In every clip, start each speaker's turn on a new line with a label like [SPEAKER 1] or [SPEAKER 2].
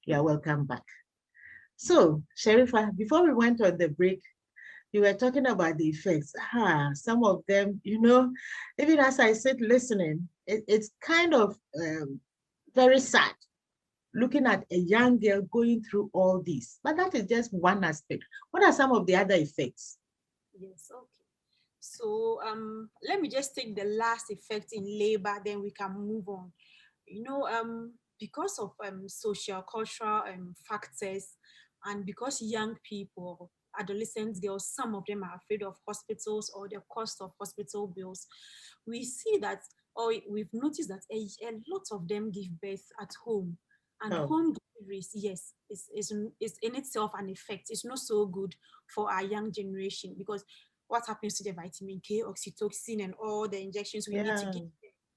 [SPEAKER 1] You're welcome back. So, Sharifa, before we went on the break, you were talking about the effects. Some of them, even as I sit listening, it's kind of very sad looking at a young girl going through all this. But that is just one aspect. What are some of the other effects?
[SPEAKER 2] Yes, okay. So let me just take the last effect in labor, then we can move on. Because of social cultural factors, and because young people, adolescent girls, some of them are afraid of hospitals or the cost of hospital bills, we see that, or we've noticed that a lot of them give birth at home. And
[SPEAKER 1] Oh,
[SPEAKER 2] home deliveries, yes, is in itself an effect. It's not so good for our young generation, because what happens to the vitamin K, oxytocin, and all the injections we need to
[SPEAKER 1] yeah.
[SPEAKER 2] give?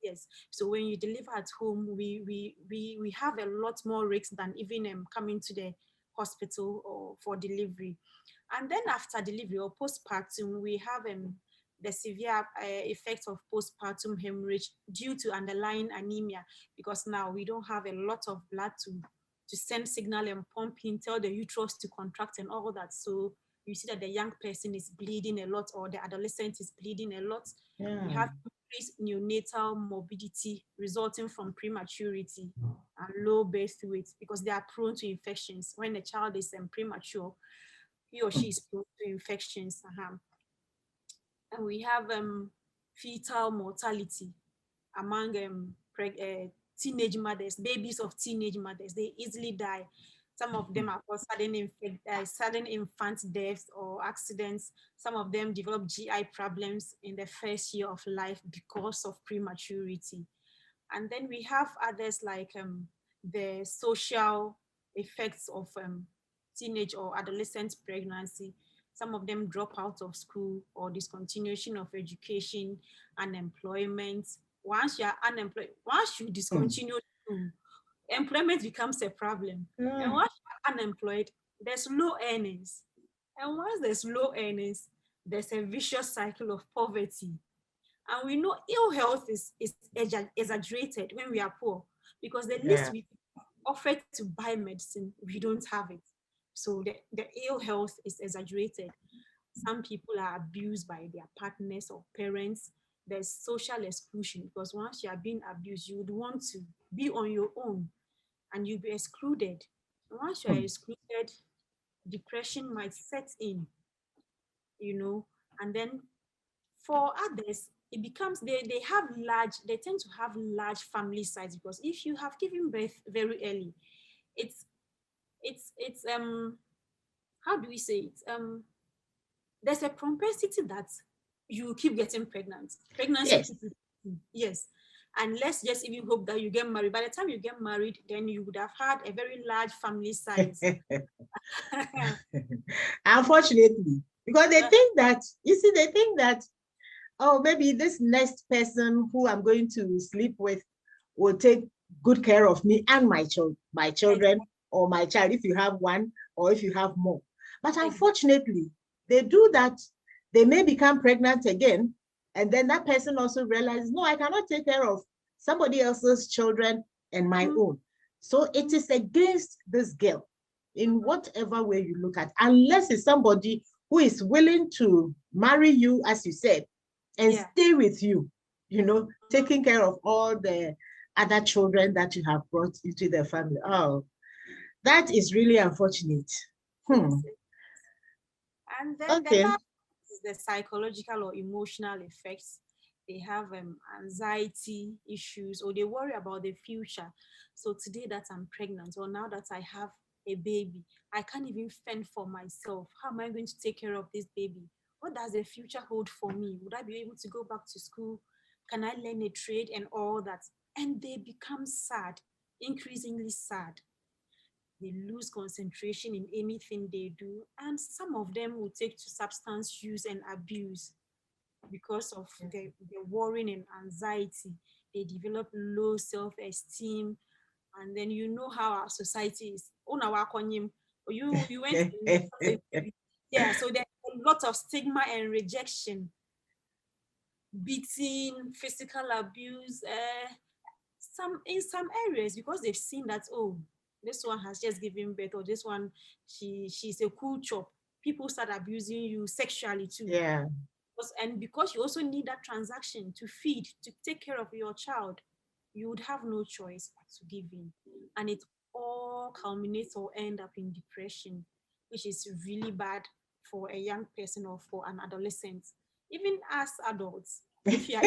[SPEAKER 2] Yes. So when you deliver at home, we have a lot more risks than even coming to the hospital or for delivery. And then after delivery or postpartum, we have the severe effects of postpartum hemorrhage due to underlying anemia, because now we don't have a lot of blood to send signal and pump in, tell the uterus to contract and all that. So you see that the young person is bleeding a lot, or the adolescent is bleeding a lot. We
[SPEAKER 1] Yeah.
[SPEAKER 2] have increased neonatal morbidity resulting from prematurity and low birth weight, because they are prone to infections. When a child is premature, he or she is prone to infections. And we have fetal mortality among teenage mothers, babies of teenage mothers. They easily die. Some of them are for sudden infant deaths or accidents. Some of them develop GI problems in the first year of life because of prematurity. And then we have others like the social effects of teenage or adolescent pregnancy. Some of them drop out of school or discontinuation of education, unemployment. Once you are unemployed, once you discontinue school, employment becomes a problem. And
[SPEAKER 1] Yeah.
[SPEAKER 2] once you're unemployed, there's low earnings. And once there's low earnings, there's a vicious cycle of poverty. And we know ill health is exaggerated when we are poor, because the least
[SPEAKER 1] Yeah.
[SPEAKER 2] we offer to buy medicine, we don't have it. So the ill health is exaggerated. Some people are abused by their partners or parents. There's social exclusion, because once you are being abused, you would want to be on your own and you'll be excluded. And once you are excluded, depression might set in, you know, and then for others, it becomes they tend to have large family size, because if you have given birth very early, it's it's how do we say it? There's a propensity that you keep getting pregnant. Pregnancy
[SPEAKER 1] Yes.
[SPEAKER 2] keeps repeating. Yes. And let's just even hope that you get married. By the time you get married, then you would have had a very large family size.
[SPEAKER 1] Unfortunately, because they think that, oh, maybe this next person who I'm going to sleep with will take good care of me and my children,
[SPEAKER 2] Exactly.
[SPEAKER 1] or my child, if you have one or if you have more. But
[SPEAKER 2] Exactly.
[SPEAKER 1] unfortunately, they do that. They may become pregnant again, and then that person also realizes, no, I cannot take care of somebody else's children and my
[SPEAKER 2] Mhm,
[SPEAKER 1] own. So it is against this girl in
[SPEAKER 2] mhm.
[SPEAKER 1] whatever way you look at, unless it's somebody who is willing to marry you, as you said, and
[SPEAKER 2] Yeah.
[SPEAKER 1] stay with you,
[SPEAKER 2] Mhm.
[SPEAKER 1] taking care of all the other children that you have brought into the family. Oh, that is really unfortunate.
[SPEAKER 2] Yes.
[SPEAKER 1] Hmm.
[SPEAKER 2] Yes. And then the
[SPEAKER 1] Okay.
[SPEAKER 2] last is the psychological or emotional effects. They have anxiety issues, or they worry about the future. So today that I'm pregnant, or now that I have a baby, I can't even fend for myself. How am I going to take care of this baby? What does the future hold for me? Would I be able to go back to school? Can I learn a trade and all that? And they become sad, increasingly sad. They lose concentration in anything they do, and some of them will take to substance use and abuse because of the worrying and anxiety. They develop low self-esteem, and then you know how our society is. Oh, now you went to yeah, so there's a lot of stigma and rejection beating, physical abuse, in some areas, because they've seen that, oh, this one has just given birth, or this one, she's a cool chop. People start abusing you sexually too.
[SPEAKER 1] Yeah.
[SPEAKER 2] And because you also need that transaction to feed, to take care of your child, you would have no choice but to give in. And it all culminates or end up in depression, which is really bad for a young person or for an adolescent. Even as adults, if you are,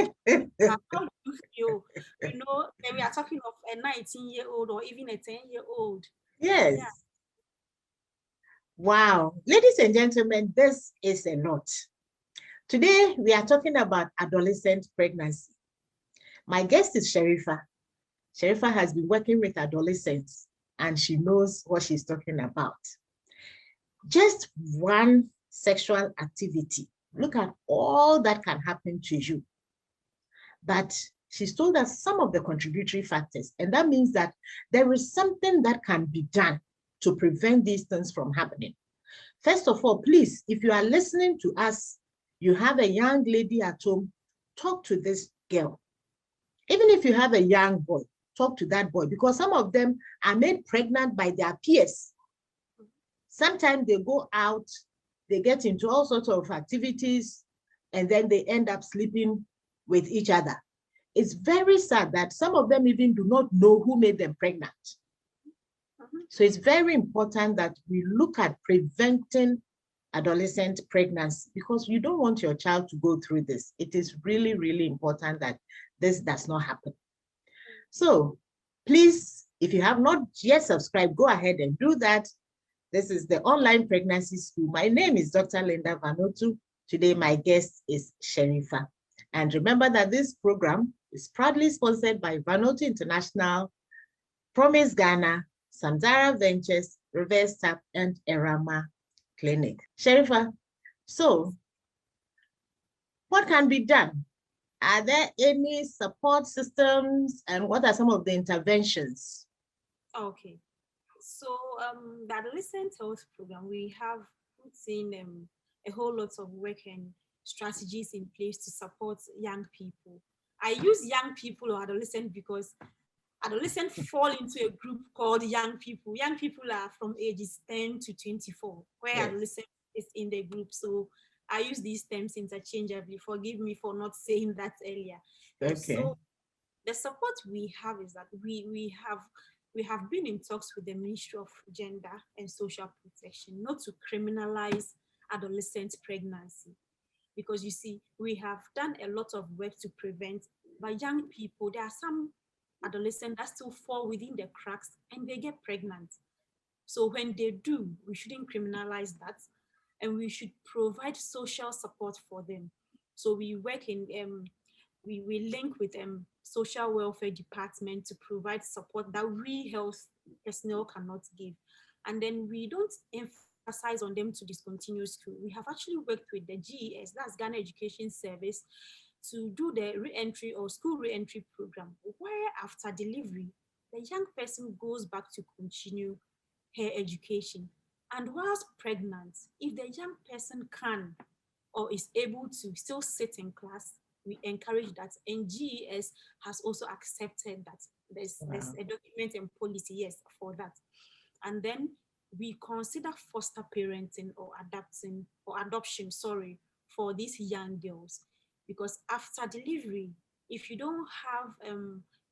[SPEAKER 2] how do you feel? And we are talking of a 19-year-old or even a 10-year-old. Yeah.
[SPEAKER 1] Yes. Wow. Ladies and gentlemen, this is a lot. Today, we are talking about adolescent pregnancy. My guest is Sharifa. Sharifa has been working with adolescents and she knows what she's talking about. Just one sexual activity. Look at all that can happen to you. But she's told us some of the contributory factors, and that means that there is something that can be done to prevent these things from happening. First of all, please, if you are listening to us, you have a young lady at home, talk to this girl. Even if you have a young boy, talk to that boy, because some of them are made pregnant by their peers. Sometimes they go out, they get into all sorts of activities, and then they end up sleeping with each other. It's very sad that some of them even do not know who made them pregnant. So it's very important that we look at preventing adolescent pregnancy, because you don't want your child to go through this. It is really, really important that this does not happen. So please, if you have not yet subscribed, go ahead and do that. This is the online pregnancy school. My name is Dr. Linda Vanotu. Today, my guest is Sharifa. And remember that this program is proudly sponsored by Vanotu International, Promise Ghana, Samzara Ventures, Reverse Tap, and Erama Clinic. Sharifa, so what can be done? Are there any support systems, and what are some of the interventions?
[SPEAKER 2] Okay. So the adolescent health program, we have put in a whole lot of work and strategies in place to support young people. I use young people or adolescent because adolescents fall into a group called young people. Young people are from ages 10 to 24, where
[SPEAKER 1] Yes.
[SPEAKER 2] adolescent is in the group. So I use these terms interchangeably. Forgive me for not saying that earlier. Yes.
[SPEAKER 1] Okay.
[SPEAKER 2] So the support we have is that we have been in talks with the Ministry of Gender and Social Protection not to criminalize adolescent pregnancy, because you see, we have done a lot of work to prevent, but young people, there are some adolescents that still fall within the cracks and they get pregnant. So when they do, we shouldn't criminalize that, and we should provide social support for them. So we work in we link with social welfare department to provide support that we health personnel cannot give, and then we don't emphasize on them to discontinue school. We have actually worked with the GES, that's Ghana Education Service, to do the re-entry or school re-entry program, where after delivery the young person goes back to continue her education. And whilst pregnant, if the young person can or is able to still sit in class, we encourage that. And GES has also accepted that there's a document and policy, yes, for that. And then we consider foster parenting or adoption, sorry, for these young girls. Because after delivery, if you don't have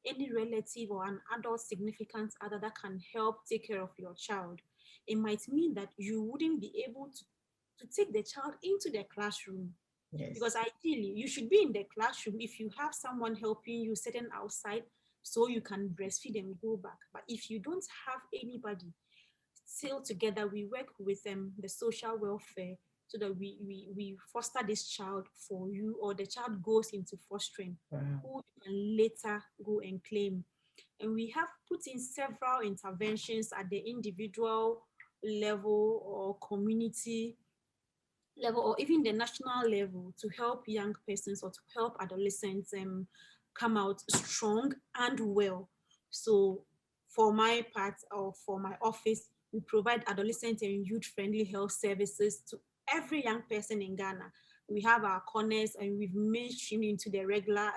[SPEAKER 2] any relative or an adult significant other that can help take care of your child, it might mean that you wouldn't be able to take the child into the classroom.
[SPEAKER 1] Yes.
[SPEAKER 2] Because ideally, you should be in the classroom if you have someone helping you sitting outside so you can breastfeed and go back. But if you don't have anybody, still together, we work with the social welfare so that we foster this child for you, or the child goes into fostering,
[SPEAKER 1] Wow.
[SPEAKER 2] who you can later go and claim. And we have put in several interventions at the individual level or community level or even the national level to help young persons or to help adolescents come out strong and well. So for my part or for my office, we provide adolescent and youth friendly health services to every young person in Ghana. we have our corners, and we've mainstreamed into the regular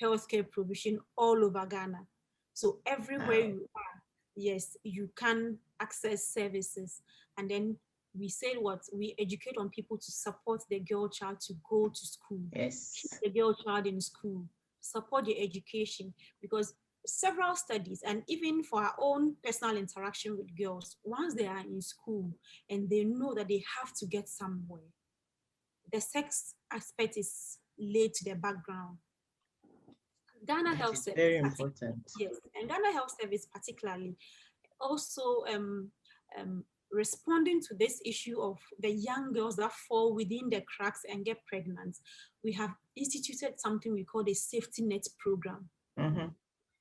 [SPEAKER 2] healthcare provision all over Ghana. So everywhere
[SPEAKER 1] Wow.
[SPEAKER 2] you are, yes, you can access services. And then we said what we educate on people to support the girl child to go to school, keep
[SPEAKER 1] Yes.
[SPEAKER 2] the girl child in school, support the education, because several studies, and even for our own personal interaction with girls, once they are in school and they know that they have to get somewhere, the sex aspect is laid to the background. Ghana
[SPEAKER 1] That
[SPEAKER 2] Health
[SPEAKER 1] is
[SPEAKER 2] Service,
[SPEAKER 1] very important.
[SPEAKER 2] yes, and Ghana Health Service particularly also um, responding to this issue of the young girls that fall within the cracks and get pregnant. We have instituted something we call the safety net program,
[SPEAKER 1] Mm-hmm.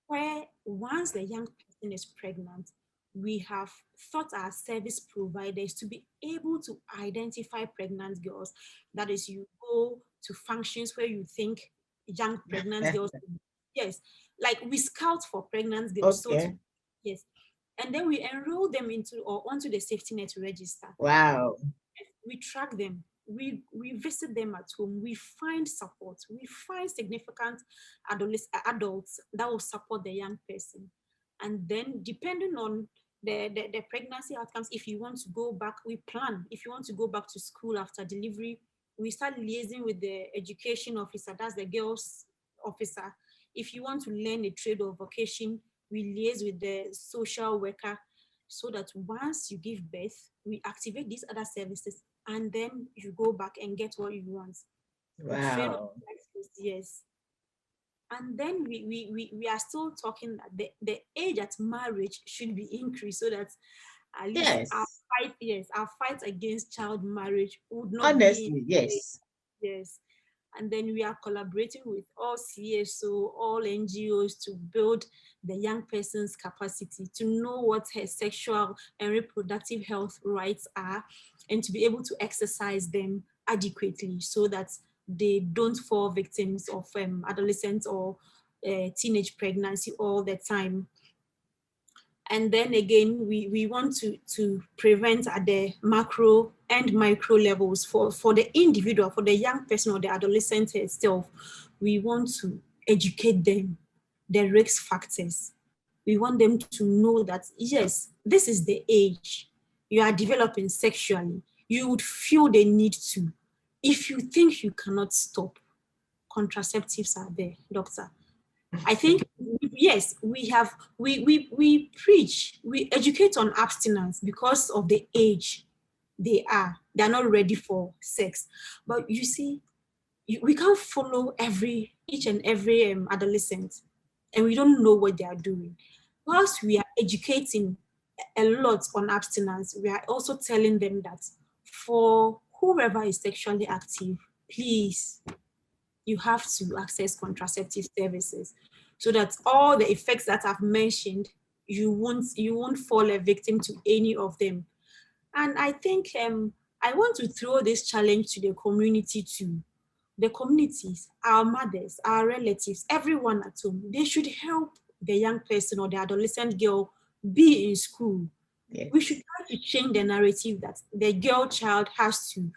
[SPEAKER 2] where once the young person is pregnant, we have taught our service providers to be able to identify pregnant girls. That is, you go to functions where you think young pregnant girls, yes, like we scout for pregnant girls. So to,
[SPEAKER 1] Okay.
[SPEAKER 2] yes, and then we enroll them into or onto the safety net register.
[SPEAKER 1] Wow.
[SPEAKER 2] We track them, we visit them at home, we find support, we find significant adults that will support the young person. And then depending on the pregnancy outcomes, if you want to go back, we plan. If you want to go back to school after delivery, we start liaising with the education officer, that's the girls officer. If you want to learn a trade or vocation, we liaise with the social worker, so that once you give birth, we activate these other services, and then you go back and get what you want. We train on
[SPEAKER 1] Wow.
[SPEAKER 2] yes. And then we are still talking that the age at marriage should be increased, so that at least our
[SPEAKER 1] Yes.
[SPEAKER 2] fight, yes, our fight against child marriage would not be
[SPEAKER 1] Honestly,
[SPEAKER 2] in,
[SPEAKER 1] yes.
[SPEAKER 2] yes. And then we are collaborating with all CSO, all NGOs to build the young person's capacity to know what her sexual and reproductive health rights are, and to be able to exercise them adequately, so that they don't fall victims of adolescent or teenage pregnancy all the time. And then again, we want to prevent at the macro and micro levels for the individual, for the young person or the adolescent itself. We want to educate them the risk factors. We want them to know that, yes, this is the age you are developing sexually. You would feel the need to. If you think you cannot stop, contraceptives are there, doctor. I think yes, we preach, we educate on abstinence because of the age they are. They are not ready for sex. But you see, we can't follow each and every adolescent, and we don't know what they are doing. Whilst we are educating a lot on abstinence, we are also telling them that for whoever is sexually active, please, you have to access contraceptive services, so that all the effects that I've mentioned, you won't fall a victim to any of them. And I think I want to throw this challenge to the community too. The communities, our mothers, our relatives, everyone at home, they should help the young person or the adolescent girl be in school. We should
[SPEAKER 1] Yes.
[SPEAKER 2] try to change the narrative that the girl child has to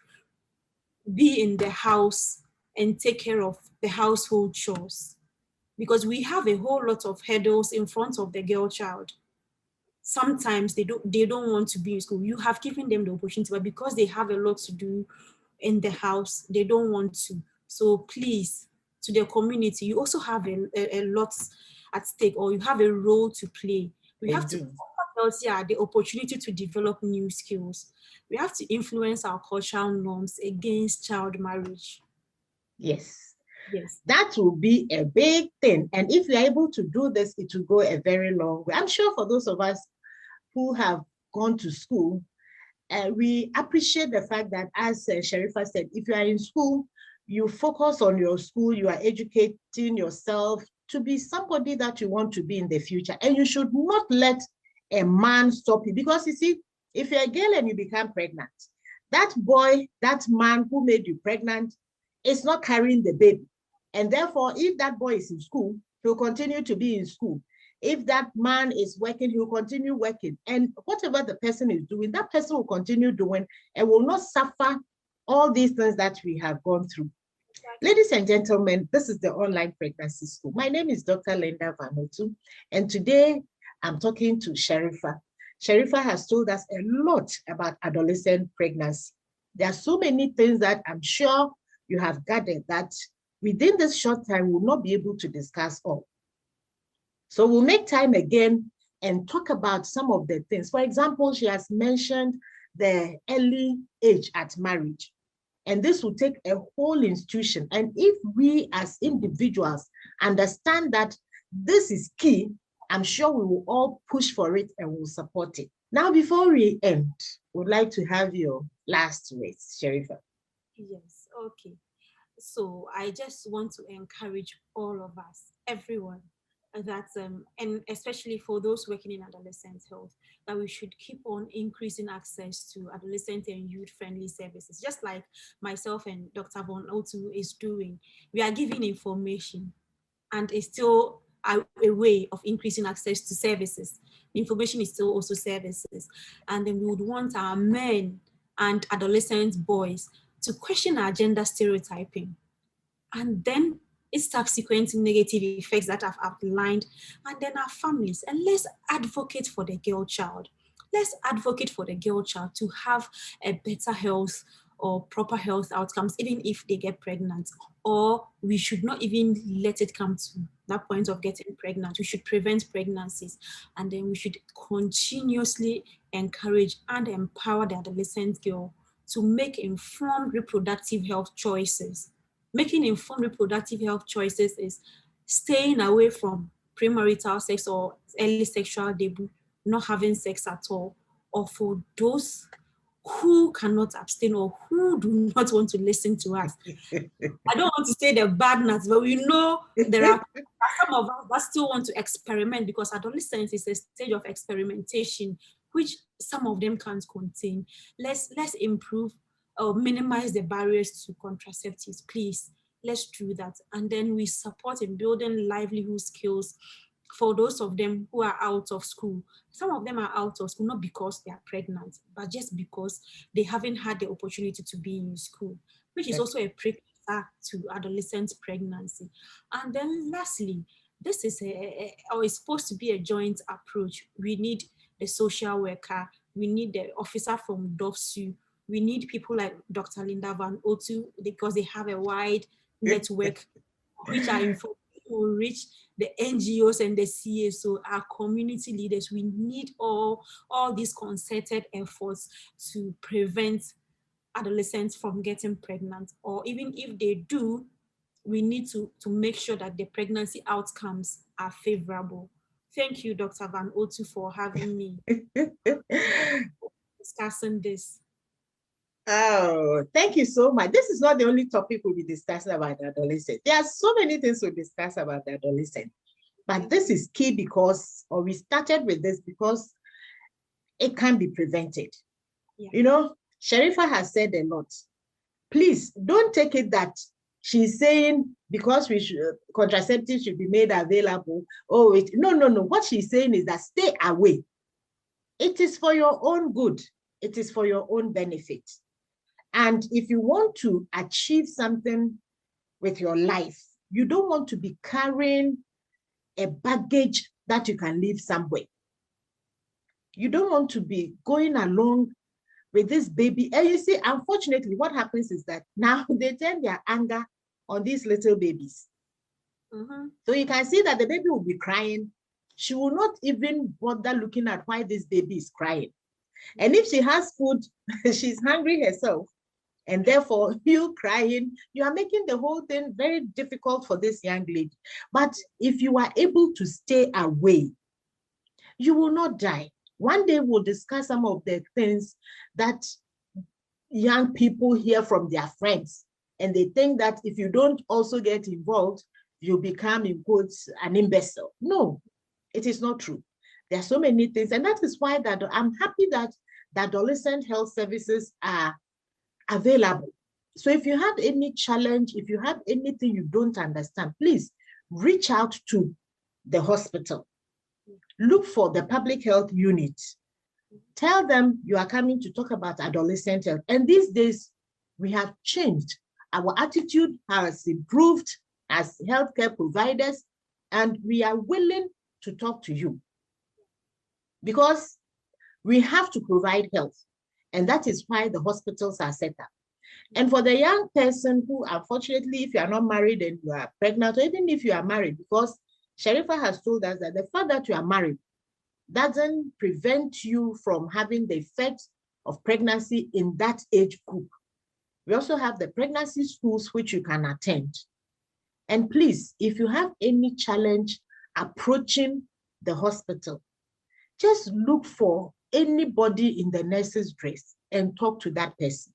[SPEAKER 2] be in the house and take care of the household chores, because we have a whole lot of hurdles in front of the girl child. Sometimes they don't want to be in school. You have given them the opportunity, but because they have a lot to do in the house, they don't want to. So please, to the community, you also have a lot at stake, or you have a role to play. We
[SPEAKER 1] I
[SPEAKER 2] have to
[SPEAKER 1] do.
[SPEAKER 2] offer girls here the opportunity to develop new skills. We have to influence our cultural norms against child marriage.
[SPEAKER 1] Yes.
[SPEAKER 2] Yes.
[SPEAKER 1] That will be a big thing. And if you're able to do this, it will go a very long way. I'm sure for those of us who have gone to school, we appreciate the fact that, as Sharifa said, if you are in school, you focus on your school, you are educating yourself to be somebody that you want to be in the future. And you should not let a man stop you. Because you see, if you're a girl and you become pregnant, that boy, that man who made you pregnant is not carrying the baby. And therefore, if that boy is in school, he'll continue to be in school. If that man is working, he'll continue working. And whatever the person is doing, that person will continue doing and will not suffer all these things that we have gone through. Ladies and gentlemen, this is the Online Pregnancy School. My name is Dr. Linda Vanutu, and today I'm talking to Sharifa. Sharifa has told us a lot about adolescent pregnancy. There are so many things that I'm sure you have gathered that within this short time, we'll not be able to discuss all. So we'll make time again and talk about some of the things. For example, she has mentioned the early age at marriage. And this will take a whole institution. And if we as individuals understand that this is key, I'm sure we will all push for it and will support it. Now, before we end, we'd like to have your last words, Sharifa.
[SPEAKER 2] Yes, okay. So I just want to encourage all of us, everyone, that and especially for those working in adolescent health, that we should keep on increasing access to adolescent and youth-friendly services, just like myself and Dr. Von Otu is doing. We are giving information, and it's still a way of increasing access to services. Information is still also services, and then we would want our men and adolescent boys to question our gender stereotyping, and then its subsequent negative effects that I've outlined, and then our families. And let's advocate for the girl child. Let's advocate for the girl child to have a better health or proper health outcomes, even if they get pregnant. Or we should not even let it come to that point of getting pregnant. We should prevent pregnancies, and then we should continuously encourage and empower the adolescent girl to make informed reproductive health choices. Making informed reproductive health choices is staying away from premarital sex or early sexual debut, not having sex at all, or for those who cannot abstain or who do not want to listen to us. I don't want to say the bad nuts, but we know there are some of us that still want to experiment, because adolescence is a stage of experimentation, which some of them can't contain. Let's improve or minimize the barriers to contraceptives, please. Let's do that. And then we support in building livelihood skills for those of them who are out of school. Some of them are out of school not because they are pregnant, but just because they haven't had the opportunity to be in school, which is also a precursor to adolescent pregnancy. And then lastly, this is or is supposed to be a joint approach. We need the social worker, we need the officer from DOFSU, we need people like Dr. Linda Van Otu, because they have a wide network which are informed will reach the NGOs and the CSO, our community leaders. We need all these concerted efforts to prevent adolescents from getting pregnant, or even if they do, we need to make sure that the pregnancy outcomes are favorable. Thank you, Dr. Van Otu, for having me discussing this.
[SPEAKER 1] Oh, thank you so much. This is not the only topic we'll be discussing about the adolescent. There are so many things we'll discuss about the adolescent. But this is key because, or we started with this because it can be prevented. Yeah. You know, Sharifa has said a lot. Please don't take it that she's saying because we should, contraceptives should be made available. Oh, no. What she's saying is that stay away. It is for your own good. It is for your own benefit. And if you want to achieve something with your life, you don't want to be carrying a baggage that you can leave somewhere. You don't want to be going along with this baby. And you see, unfortunately, what happens is that now they turn their anger on these little babies. Mm-hmm. So you can see that the baby will be crying. She will not even bother looking at why this baby is crying. And if she has food, she's hungry herself. And therefore, you crying, you are making the whole thing very difficult for this young lady. But if you are able to stay away, you will not die. One day we'll discuss some of the things that young people hear from their friends. And they think that if you don't also get involved, you become, in quotes, an imbecile. No, it is not true. There are so many things. And that is why that I'm happy that the adolescent health services are available. So if you have any challenge, if you have anything you don't understand, please reach out to the hospital. Look for the public health unit. Tell them you are coming to talk about adolescent health. And these days, We have changed. Our attitude has improved as healthcare providers, and we are willing to talk to you because we have to provide health. And that is why the hospitals are set up. And for the young person who, unfortunately, if you are not married and you are pregnant, or even if you are married, because Sharifa has told us that the fact that you are married doesn't prevent you from having the effects of pregnancy in that age group. We also have the pregnancy schools which you can attend. And please, if you have any challenge approaching the hospital, just look for anybody in the nurse's dress and talk to that person.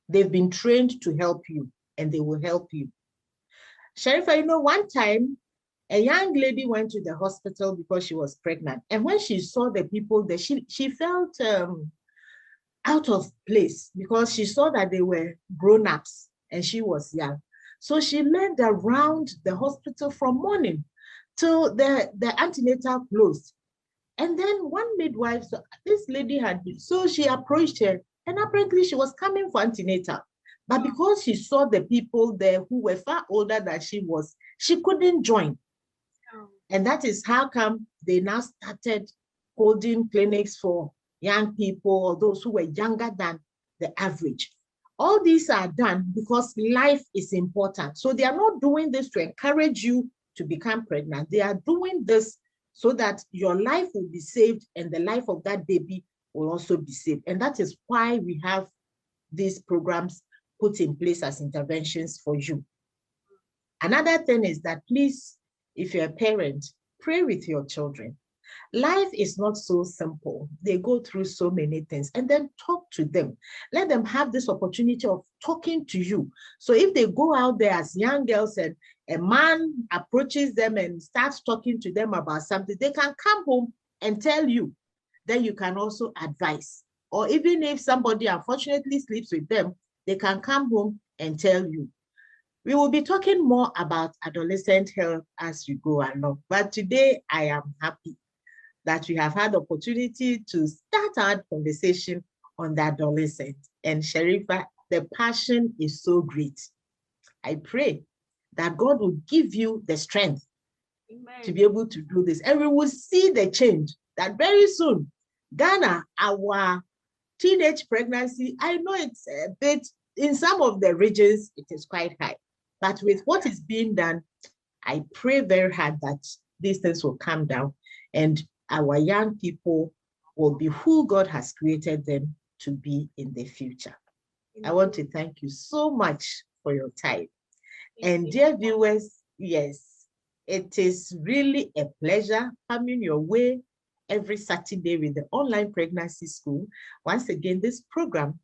[SPEAKER 1] They've been trained to help you, and they will help you. Sharifa, one time, a young lady went to the hospital because she was pregnant. And when she saw the people there, she felt out of place because she saw that they were grown-ups and she was young. So she led around the hospital from morning till the antenatal closed. And then one midwife, so this lady had been, so she approached her, and apparently she was coming for antenatal. But because she saw the people there who were far older than she was, she couldn't join. And that is how come they now started holding clinics for young people or those who were younger than the average. All these are done because life is important. So they are not doing this to encourage you to become pregnant. They are doing this so that your life will be saved and the life of that baby will also be saved. And that is why we have these programs put in place as interventions for you. Another thing is that please, if you're a parent, pray with your children. Life is not so simple. They go through so many things, and then talk to them. Let them have this opportunity of talking to you. So if they go out there as young girls and a man approaches them and starts talking to them about something, they can come home and tell you. Then you can also advise. Or even if somebody unfortunately sleeps with them, they can come home and tell you. We will be talking more about adolescent health as we go along. But today I am happy that we have had the opportunity to start our conversation on the adolescent. And Sharifa, the passion is so great. I pray that God will give you the strength to be able to do this. And we will see the change that very soon, Ghana, our teenage pregnancy, I know it's a bit, in some of the regions, it is quite high. But with what is being done, I pray very hard that these things will come down and our young people will be who God has created them to be in the future. I want to thank you so much for your time. And dear viewers, yes, it is really a pleasure coming your way every Saturday with the Online Pregnancy School. Once again, this program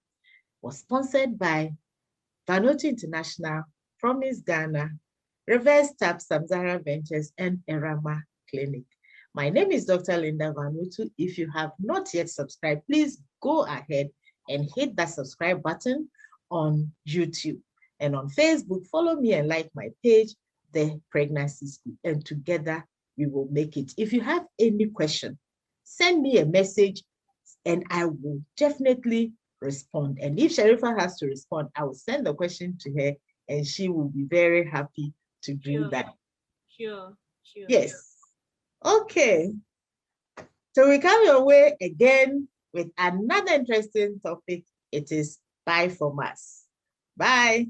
[SPEAKER 1] was sponsored by Vanuatu International, Promise Ghana, Reverse Tap Samsara Ventures, and Erama Clinic. My name is Dr. Linda Vanuatu. If you have not yet subscribed, please go ahead and hit that subscribe button on YouTube. And on Facebook, follow me and like my page, The Pregnancy School. And together, we will make it. If you have any question, send me a message and I will definitely respond. And if Sharifa has to respond, I will send the question to her and she will be very happy to do that.
[SPEAKER 2] Sure.
[SPEAKER 1] Yes. Okay. So we come your way again with another interesting topic. It is bye from us. Bye.